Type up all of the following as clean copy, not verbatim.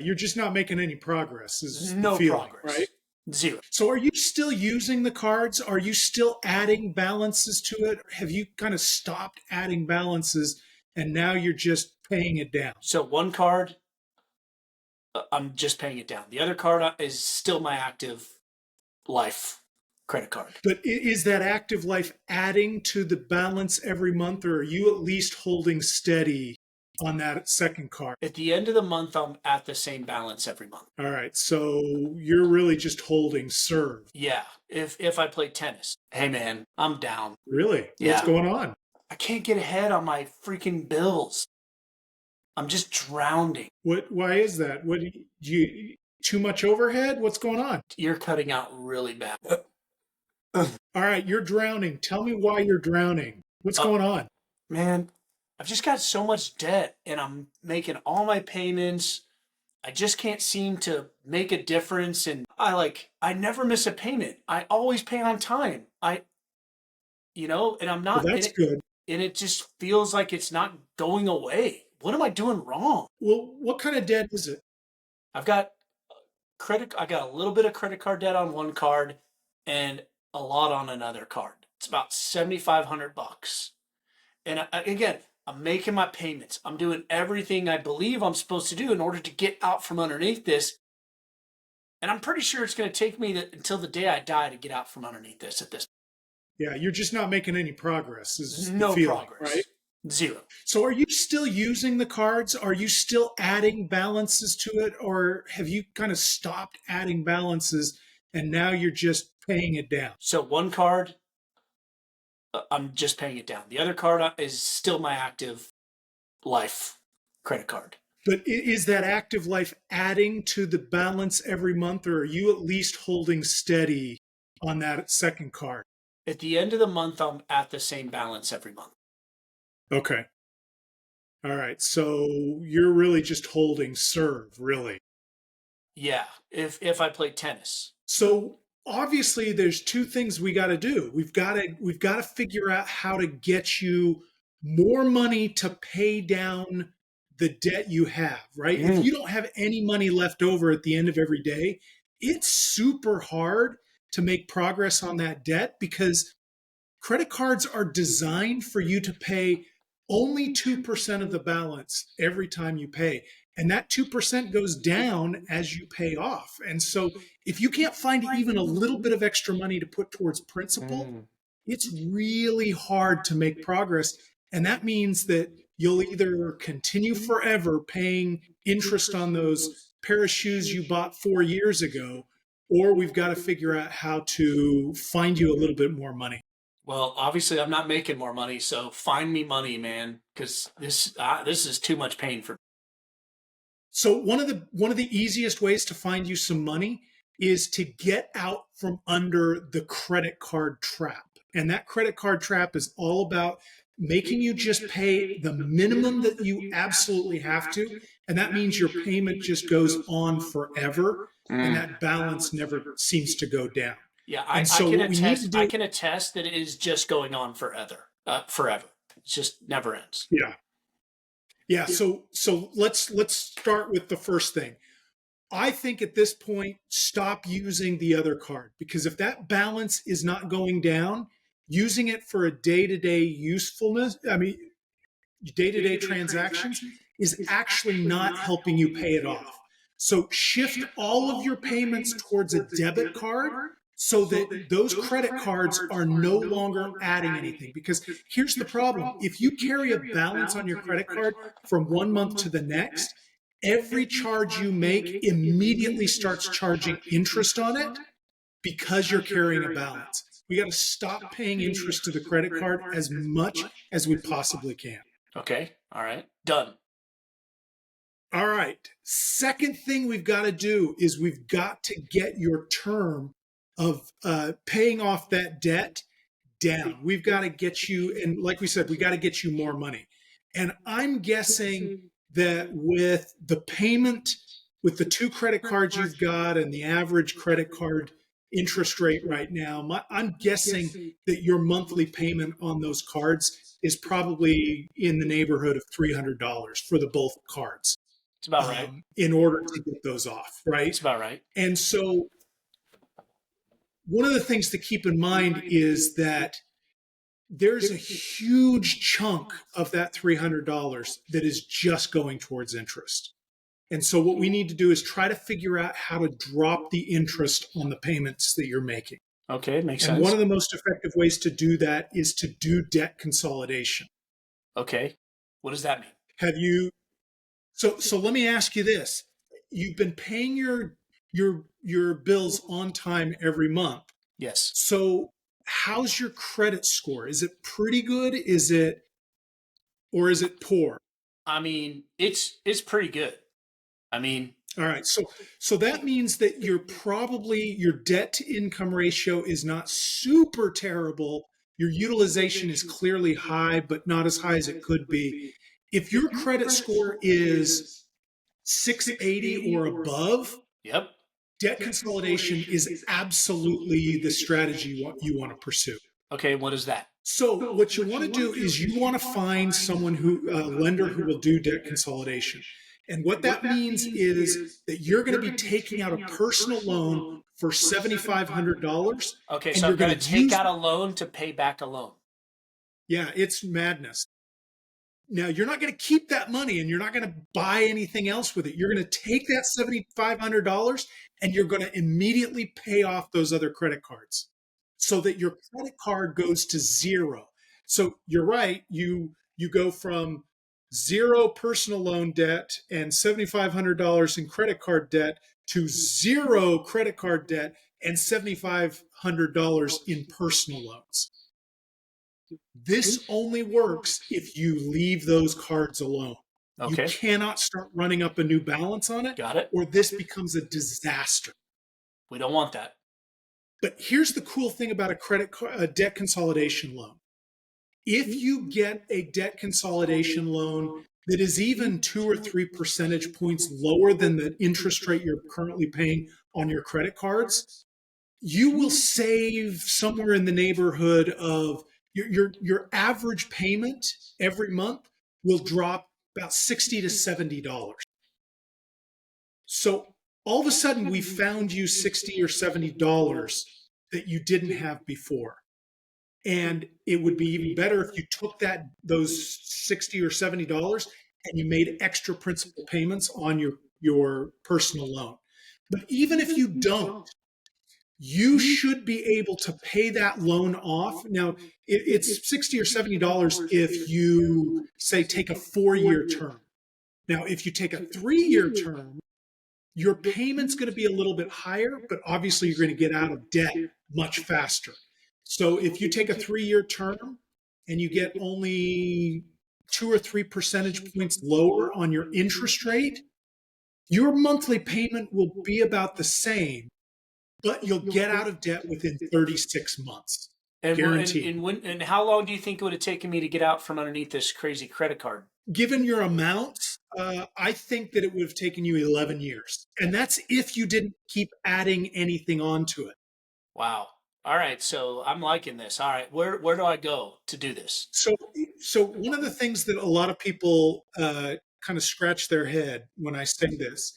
You're just not making any progress is the No feeling, progress. right? Zero. So are you still using the cards? Are you still adding balances to it? Have you kind of stopped adding balances and now you're just paying it down? So one card, I'm just paying it down. The other card is still my active life credit card. But is that active life adding to the balance every month, or are you at least holding steady on that second card? At the end of the month, I'm at the same balance every month. All right. So you're really just holding serve. Yeah. If I play tennis, hey man, I'm down. Really? Yeah. What's going on? I can't get ahead on my freaking bills. I'm just drowning. Why is that? What do you too much overhead? What's going on? You're cutting out really bad. All right, you're drowning. Tell me why you're drowning. What's going on? Man, I've just got so much debt and I'm making all my payments. I just can't seem to make a difference, and I never miss a payment. I always pay on time. And I'm not. Well, that's good. And it just feels like it's not going away. What am I doing wrong? Well, what kind of debt is it? I've got I got a little bit of credit card debt on one card and a lot on another card. It's about $7,500. And again, I'm making my payments. I'm doing everything I believe I'm supposed to do in order to get out from underneath this. And I'm pretty sure it's going to take me until the day I die to get out from underneath this at this. Yeah, you're just not making any progress is No the feeling, progress. right? Zero. So are you still using the cards? Are you still adding balances to it? Or have you kind of stopped adding balances and now you're just paying it down? So one card, I'm just paying it down. The other card is still my active life credit card. But is that active life adding to the balance every month, or are you at least holding steady on that second card? At the end of the month, I'm at the same balance every month. Okay. All right. So you're really just holding serve, really. Yeah. If I play tennis. So obviously there's two things we got to do. We've got to figure out how to get you more money to pay down the debt you have, right? If you don't have any money left over at the end of every day, it's super hard to make progress on that debt because credit cards are designed for you to pay only 2% of the balance every time you pay. And that 2% goes down as you pay off. And so if you can't find even a little bit of extra money to put towards principal, it's really hard to make progress. And that means that you'll either continue forever paying interest on those pair of shoes you bought 4 years ago, or we've got to figure out how to find you a little bit more money. Well, obviously I'm not making more money, so find me money, man, because this is too much pain for me. So one of the easiest ways to find you some money is to get out from under the credit card trap. And that credit card trap is all about making you just pay the minimum that you absolutely have to. And that means your payment just goes on forever. And that balance never seems to go down. Yeah, I can attest that it is just going on forever. Forever. It just never ends. Yeah. Yeah. So let's start with the first thing. I think at this point, stop using the other card, because if that balance is not going down, using it for a day-to-day usefulness, day-to-day transactions is actually not helping you pay it off. So shift all of your payments towards a debit card so that those credit cards are no longer adding anything. Because here's the problem. If you carry a balance on your credit card from 1 month to the next, every charge you make immediately starts charging interest on it because you're carrying a balance. We got to stop paying interest to the credit card as much as we possibly can. Okay. All right. Done. All right. Second thing we've got to do is we've got to get your term of paying off that debt down. We've got to get you, and like we said, we got to get you more money. And I'm guessing that with the payment, with the 2 credit cards you've got and the average credit card interest rate right now, I'm guessing that your monthly payment on those cards is probably in the neighborhood of $300 for the both cards. It's about right. in order to get those off, right? It's about right. And so one of the things to keep in mind is that there's a huge chunk of that $300 that is just going towards interest. And so what we need to do is try to figure out how to drop the interest on the payments that you're making. Okay, makes And sense. one of the most effective ways to do that is to do debt consolidation. Okay. What does that mean? Have you so let me ask you this. You've been paying your bills on time every month. Yes. So how's your credit score? Is it pretty good? Is it poor? I mean, it's pretty good. I mean, All right. So that means that your debt to income ratio is not super terrible. Your utilization is clearly high, but not as high as it could be. If your credit score is 680 or above, yep. debt consolidation is absolutely the strategy you want to pursue. Okay, what is that? So what you want to do is you want to find someone a lender who will do debt consolidation. And what that means is that you're going to be taking out a personal loan for $7,500. Okay, and so you're I'm going to take use, out a loan to pay back a loan. Yeah, it's madness. Now, you're not going to keep that money and you're not going to buy anything else with it. You're going to take that $7,500 and you're going to immediately pay off those other credit cards so that your credit card goes to zero. So you're right. You go from zero personal loan debt and $7,500 in credit card debt to zero credit card debt and $7,500 in personal loans. This only works if you leave those cards alone. Okay. You cannot start running up a new balance on it. Got it. Or this becomes a disaster. We don't want that. But here's the cool thing about a debt consolidation loan. If you get a debt consolidation loan that is even 2 or 3 percentage points lower than the interest rate you're currently paying on your credit cards, you will save somewhere in the neighborhood of your average payment every month will drop about $60 to $70. So all of a sudden we found you $60 or $70 that you didn't have before. And it would be even better if you took those $60 or $70 and you made extra principal payments on your personal loan. But even if you don't, you should be able to pay that loan off. Now, it's $60 or $70 if you, say, take a 4-year term. Now, if you take a 3-year term, your payment's going to be a little bit higher, but obviously you're going to get out of debt much faster. So if you take a 3-year term and you get only 2 or 3 percentage points lower on your interest rate, your monthly payment will be about the same, but you'll get out of debt within 36 months. Guaranteed. And how long do you think it would have taken me to get out from underneath this crazy credit card? Given your amounts, I think that it would have taken you 11 years. And that's if you didn't keep adding anything onto it. Wow. All right. So I'm liking this. All right. Where do I go to do this? So one of the things that a lot of people kind of scratch their head when I say this,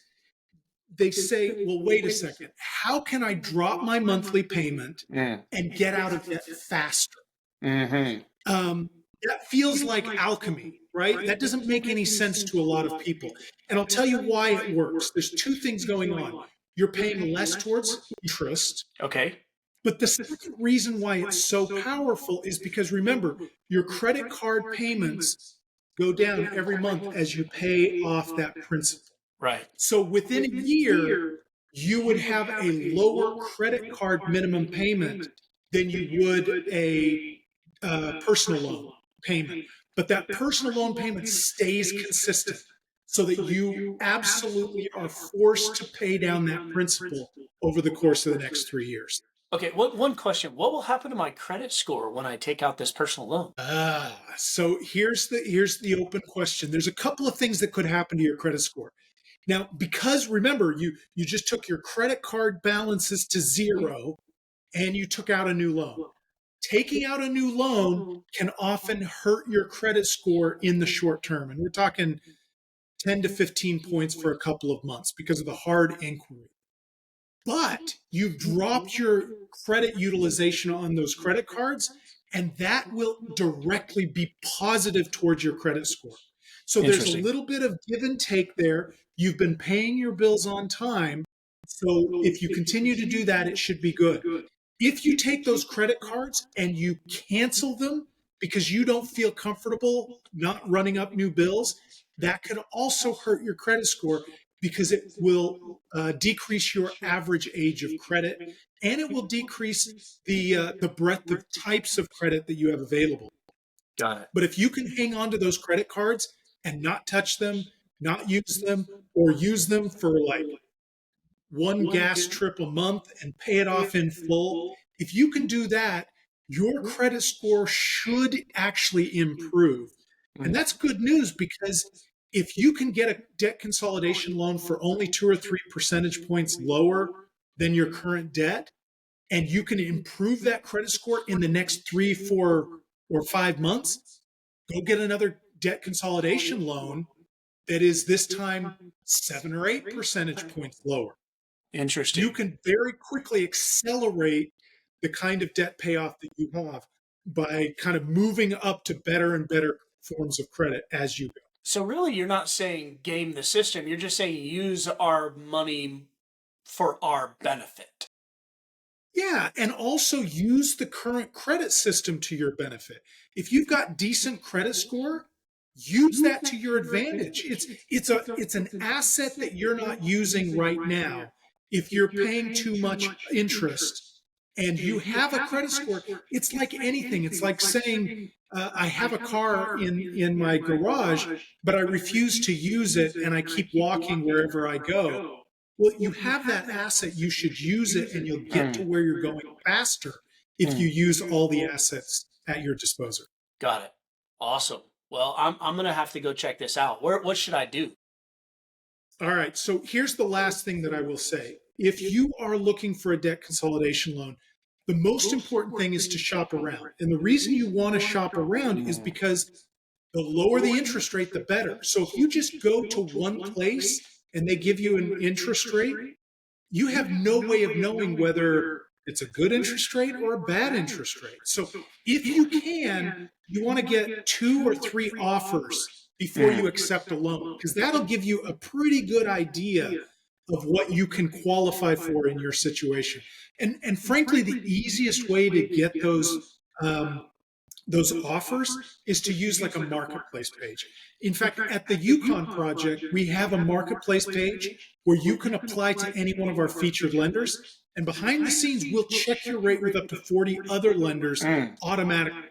they say, well, wait a second. How can I drop my monthly payment and get out of debt faster? Mm-hmm. That feels like alchemy, right? That doesn't make any sense to a lot of people. And I'll tell you why it works. There's 2 things going on. You're paying less towards interest. Okay. But the second reason why it's so powerful is because, remember, your credit card payments go down every month as you pay off that principal. Right. So within a year, you would have a lower credit card minimum payment than you would a personal loan payment. But that personal loan payment stays consistent so that you absolutely are forced to pay down that principal over the course of the next 3 years. Okay, one question. What will happen to my credit score when I take out this personal loan? So here's the open question. There's a couple of things that could happen to your credit score. Now, because remember, you just took your credit card balances to zero and you took out a new loan. Taking out a new loan can often hurt your credit score in the short term. And we're talking 10 to 15 points for a couple of months because of the hard inquiry. But you've dropped your credit utilization on those credit cards, and that will directly be positive towards your credit score. So there's a Interesting. little bit of give and take there. You've been paying your bills on time. So if you continue to do that, it should be good. If you take those credit cards and you cancel them because you don't feel comfortable not running up new bills, that could also hurt your credit score because it will decrease your average age of credit, and it will decrease the breadth of types of credit that you have available. Got it. But if you can hang on to those credit cards and not touch them, not use them, or use them for like one gas trip a month and pay it off in full, if you can do that, your credit score should actually improve. And that's good news because if you can get a debt consolidation loan for only 2 or 3 percentage points lower than your current debt, and you can improve that credit score in the next 3, 4, or 5 months, go get another debt consolidation loan that is this time 7 or 8 percentage points lower. Interesting. You can very quickly accelerate the kind of debt payoff that you have by kind of moving up to better and better forms of credit as you go. So really, you're not saying game the system. You're just saying use our money for our benefit. Yeah, and also use the current credit system to your benefit. If you've got decent credit score, use that to your advantage. It's an asset that you're not using right now. If you're paying too much interest and you have a credit score, it's like anything. It's like saying, I have a car in my garage, but I refuse to use it and I keep walking wherever I go. Well, you have that asset, you should use it, and you'll get to Mm. where you're going faster if you Mm. use all the assets at your disposal. Got it. Awesome. Well, I'm gonna have to go check this out. What should I do? All right, so here's the last thing that I will say. If you are looking for a debt consolidation loan, the most important thing is to shop around. And the reason you want to shop around is Mm. because the lower the interest rate, the better. So if you just go to one place and they give you an interest rate, you have no way of knowing whether it's a good interest rate or a bad interest rate. So if you can, you want to get 2 or 3 offers before you Mm. accept a loan, because that'll give you a pretty good idea of what you can qualify for in your situation. And frankly, the easiest way to get those offers is to use like a marketplace page. In fact, at the Yukon project, we have a marketplace page where you can apply to any one of our featured lenders. And behind the scenes, we'll check your rate with up to 40 other lenders Mm. automatically.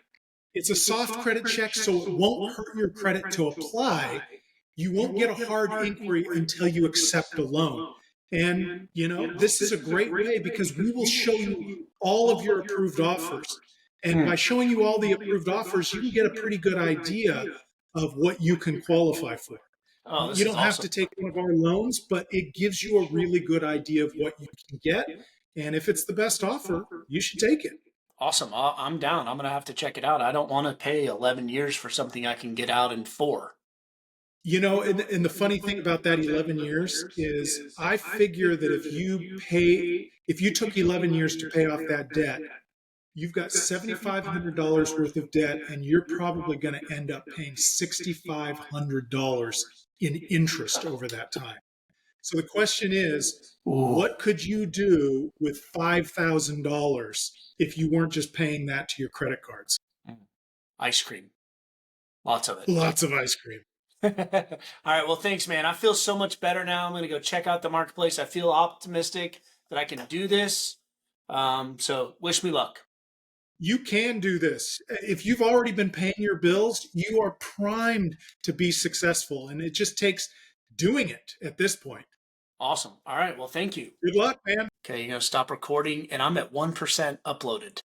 It's a soft credit check, so it won't hurt your credit to apply. You won't get a hard inquiry until you accept a loan. And, this is a great way because we will show you all of your approved offers. And by Mm. showing you all the approved offers, you can get a pretty good idea of what you can qualify for. Oh, this You is don't have to awesome. take one of our loans, but it gives you a really good idea of what you can get. And if it's the best offer, you should take it. Awesome. I'm down. I'm gonna have to check it out. I don't want to pay 11 years for something I can get out in 4. And the funny thing about that 11 years is I figure that if you took 11 years to pay off that debt, you've got $7,500 worth of debt, and you're probably going to end up paying $6,500 in interest over that time. So the question is, Ooh. what could you do with $5,000 if you weren't just paying that to your credit cards? Mm. Ice cream. Lots of it. Lots of ice cream. All right. Well, thanks, man. I feel so much better now. I'm going to go check out the marketplace. I feel optimistic that I can do this. So wish me luck. You can do this. If you've already been paying your bills, you are primed to be successful. And it just takes doing it at this point. Awesome. All right. Well, thank you. Good luck, man. Okay. You're going to stop recording, and I'm at 1% uploaded.